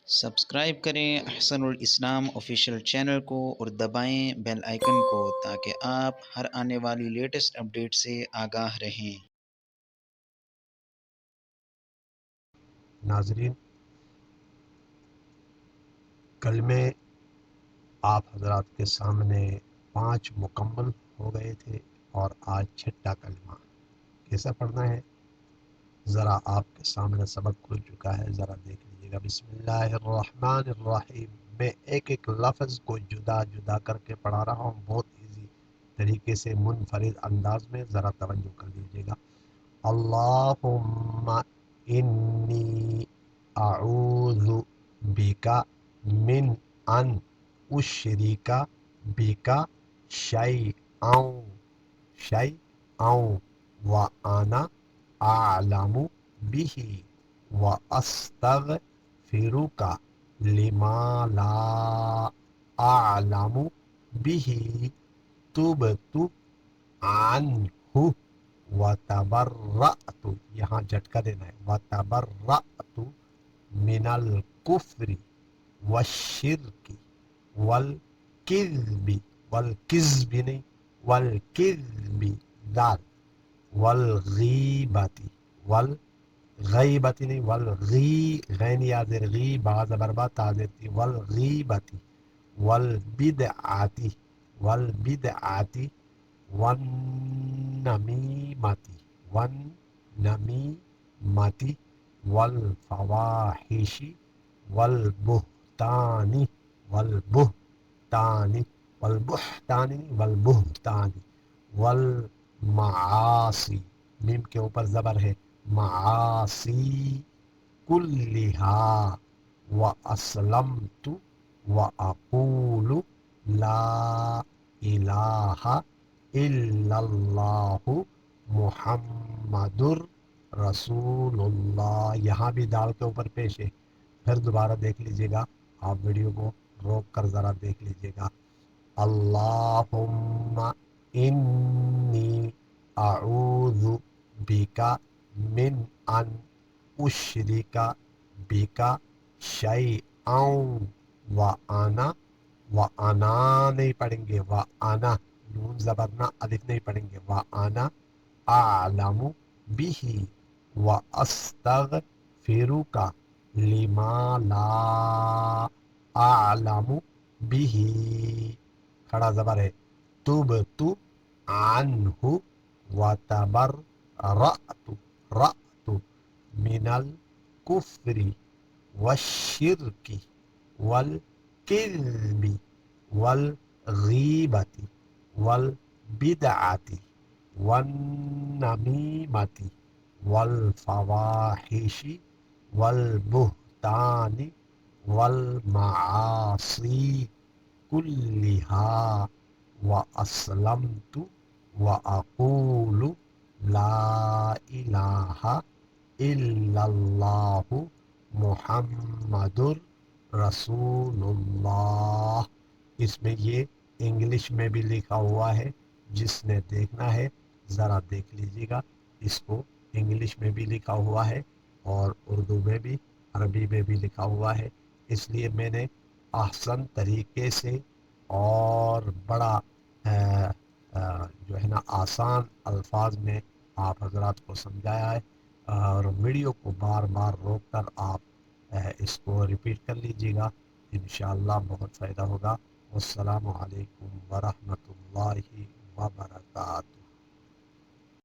Subscribe کریں احسن الاسلام official channel کو اور دبائیں بیل آئیکن کو تاکہ آپ ہر آنے والی لیٹسٹ اپڈیٹ سے آگاہ رہیں۔ ناظرین، کلمے آپ حضرات کے سامنے 5 مکمل ہو گئے تھے اور آج 6واں کلمہ کیسا پڑھنا ہے ذرا آپ کے سامنے سبق کھل چکا ہے، ذرا دیکھ لیجیے گا۔ بسم اللہ الرحمن الرحیم۔ میں ایک ایک لفظ کو جدا جدا کر کے پڑھا رہا ہوں، بہت ایزی طریقے سے منفرد انداز میں، ذرا توجہ کر لیجیے گا۔ اللہم انی اعوذ بک من ان اشرک بک شیئا وانا اعلم به واستغفرک لما لا اعلم به تبت عنہ وتبرأت، یہاں جھٹکا دینا ہے، وتبرأت من الکفر والشرک والکذب، والکذب نہیں، والکذب دال، والغیبت، والغیبت نہیں، غین یازر غی با زبر با تازیتی، والغیبت، والبدعاتی، والبدعاتی، والنمیمتی، والنمیمتی، والفواحش، والبہتان، والبہتان، والبہتان والبہتان، والمعاصی، میم کے اوپر زبر ہے، معاصی کلہا، واسلمت واقول لا الہ الا اللہ محمد رسول اللہ، یہاں بھی دال کے اوپر پیش ہے۔ پھر دوبارہ دیکھ لیجیے گا، آپ ویڈیو کو روک کر ذرا دیکھ لیجیے گا۔ اللہم انی اعوذ بک من ان اشرک بک شیئا وانا نہیں پڑھیں گے، وانا نون زبر نہ الف نہیں پڑھیں گے، وانا اعلم به واستغفرک لما لا اعلم به، کھڑا زبر ہے، تبت عنہ وتبرأت، رأت من الکفر والشرک والکذب والغیبت والبدعت والنمیمت والفواحش والبہتان والمعاصی کلہا واسلمت واقول لا الہ الا اللہ محمد رسول اللہ۔ اس میں یہ انگلش میں بھی لکھا ہوا ہے، جس نے دیکھنا ہے ذرا دیکھ لیجیے گا، اس کو انگلش میں بھی لکھا ہوا ہے اور اردو میں بھی، عربی میں بھی لکھا ہوا ہے، اس لیے میں نے احسن طریقے سے اور بڑا جو ہے نا آسان الفاظ میں آپ حضرات کو سمجھایا ہے، اور ویڈیو کو بار بار روک کر آپ اس کو ریپیٹ کر لیجیے گا، انشاءاللہ بہت فائدہ ہوگا۔ والسلام علیکم ورحمۃ اللہ وبرکاتہ۔